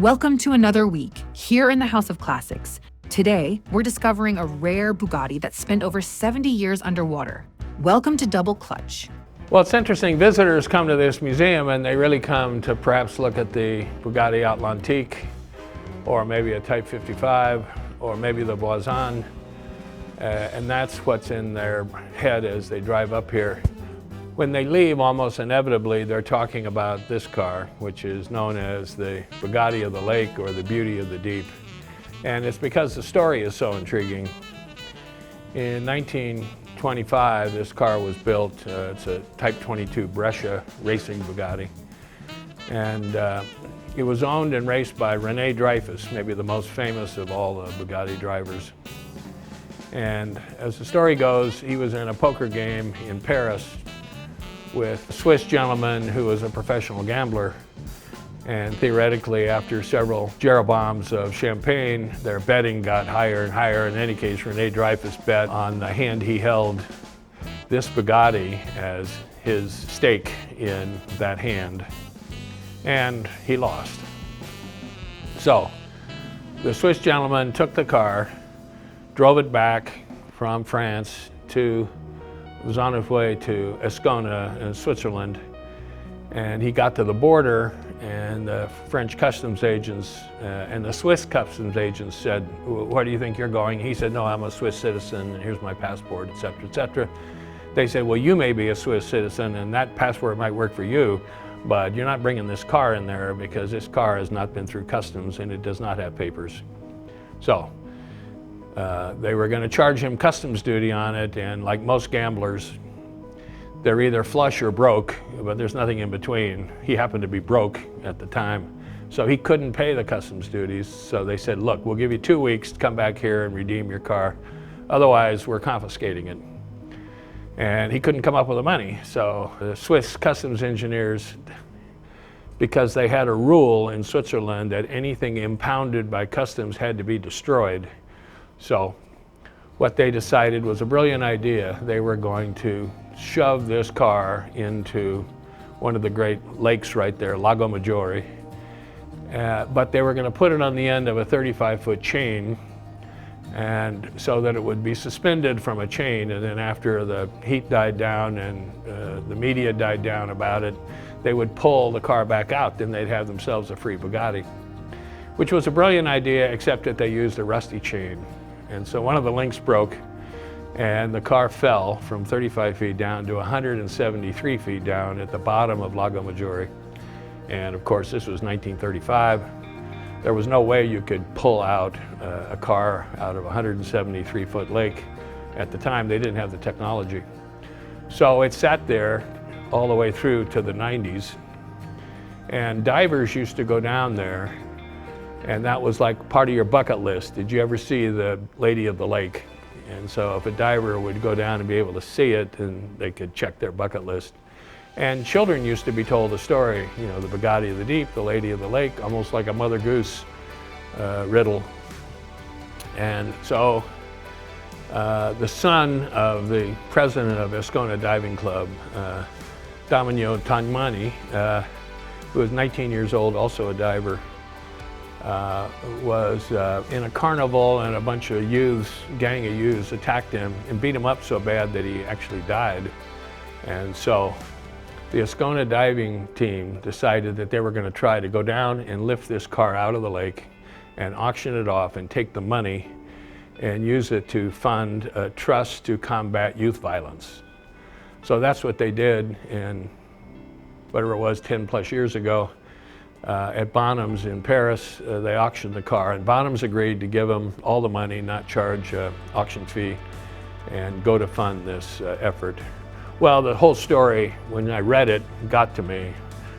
Welcome to another week here in the House of Classics. Today, we're discovering a rare Bugatti that spent over 70 years underwater. Welcome to Double Clutch. Well, it's interesting. Visitors come to this museum and they really come to perhaps look at the Bugatti Atlantique, or maybe a Type 55, or maybe the Bonhams. And that's what's in their head as they drive up here. When they leave, almost inevitably, they're talking about this car, which is known as the Bugatti of the Lake or the Beauty of the Deep. And it's because the story is so intriguing. In 1925, this car was built. It's a Type 22 Brescia racing Bugatti. And it was owned and raced by Rene Dreyfuss, maybe the most famous of all the Bugatti drivers. And as the story goes, he was in a poker game in Paris with a Swiss gentleman who was a professional gambler. And theoretically, after several bombs of champagne, their betting got higher and higher. In any case, Rene Dreyfuss bet on the hand he held this Bugatti as his stake in that hand. And he lost. So the Swiss gentleman took the car, drove it back from France was on his way to Ascona in Switzerland, and he got to the border, and the French customs agents and the Swiss customs agents said, "Where do you think you're going?" He said, "No, I'm a Swiss citizen, and here's my passport, etc., etc." They said, "Well, you may be a Swiss citizen, and that passport might work for you, but you're not bringing this car in there because this car has not been through customs and it does not have papers." So they were going to charge him customs duty on it, and like most gamblers, they're either flush or broke, but there's nothing in between. He happened to be broke at the time, so he couldn't pay the customs duties. So they said, "Look, we'll give you 2 weeks to come back here and redeem your car. Otherwise, we're confiscating it." And he couldn't come up with the money. So the Swiss customs engineers, because they had a rule in Switzerland that anything impounded by customs had to be destroyed. So what they decided was a brilliant idea. They were going to shove this car into one of the great lakes right there, Lago Maggiore. But they were going to put it on the end of a 35-foot chain, and so that it would be suspended from a chain, and then after the heat died down and the media died down about it, they would pull the car back out, then they'd have themselves a free Bugatti, which was a brilliant idea, except that they used a rusty chain. And so one of the links broke, and the car fell from 35 feet down to 173 feet down at the bottom of Lago Maggiore. And of course, this was 1935. There was no way you could pull out a car out of a 173-foot lake. At the time, they didn't have the technology. So it sat there all the way through to the 90s. And divers used to go down there, and that was like part of your bucket list. Did you ever see the Lady of the Lake? And so if a diver would go down and be able to see it, then they could check their bucket list. And children used to be told the story, you know, the Bugatti of the Deep, the Lady of the Lake, almost like a Mother Goose riddle. And so the son of the president of Ascona Diving Club, Domino Tagmani, who was 19 years old, also a diver, was in a carnival, and a bunch of gang of youths attacked him and beat him up so bad that he actually died. And so the Ascona diving team decided that they were going to try to go down and lift this car out of the lake and auction it off and take the money and use it to fund a trust to combat youth violence. So that's what they did in whatever it was, 10 plus years ago. At Bonhams in Paris, they auctioned the car, and Bonhams agreed to give them all the money, not charge auction fee, and go to fund this effort. Well, the whole story, when I read it, got to me.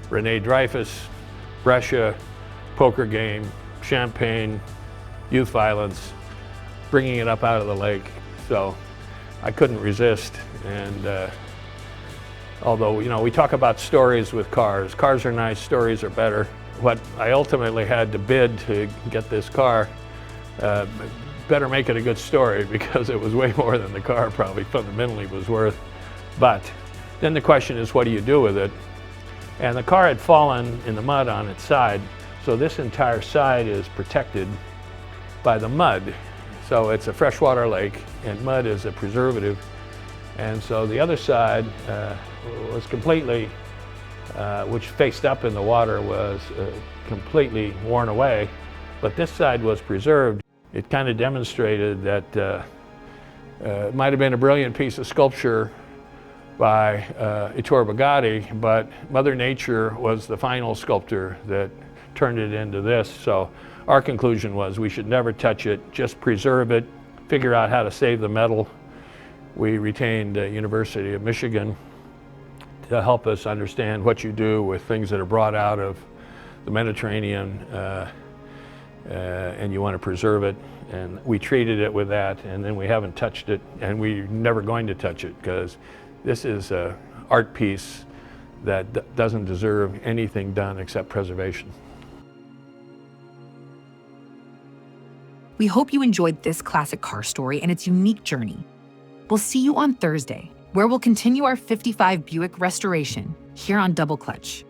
Rene Dreyfuss, Brescia, poker game, champagne, youth violence, bringing it up out of the lake. So I couldn't resist. And although, you know, we talk about stories with cars. Cars are nice, stories are better. What I ultimately had to bid to get this car, better make it a good story, because it was way more than the car probably fundamentally was worth. But then the question is, what do you do with it? And the car had fallen in the mud on its side, So this entire side is protected by the mud. So it's a freshwater lake, and mud is a preservative. And so the other side was completely, which faced up in the water, was completely worn away, but this side was preserved. It kind of demonstrated that it might have been a brilliant piece of sculpture by Ettore Bugatti, but Mother Nature was the final sculptor that turned it into this. So our conclusion was we should never touch it, just preserve it, figure out how to save the metal. We retained University of Michigan to help us understand what you do with things that are brought out of the Mediterranean, and you want to preserve it. And we treated it with that, and then we haven't touched it, and we're never going to touch it, because this is an art piece that doesn't deserve anything done except preservation. We hope you enjoyed this classic car story and its unique journey. We'll see you on Thursday, where we'll continue our 55 Buick restoration here on Double Clutch.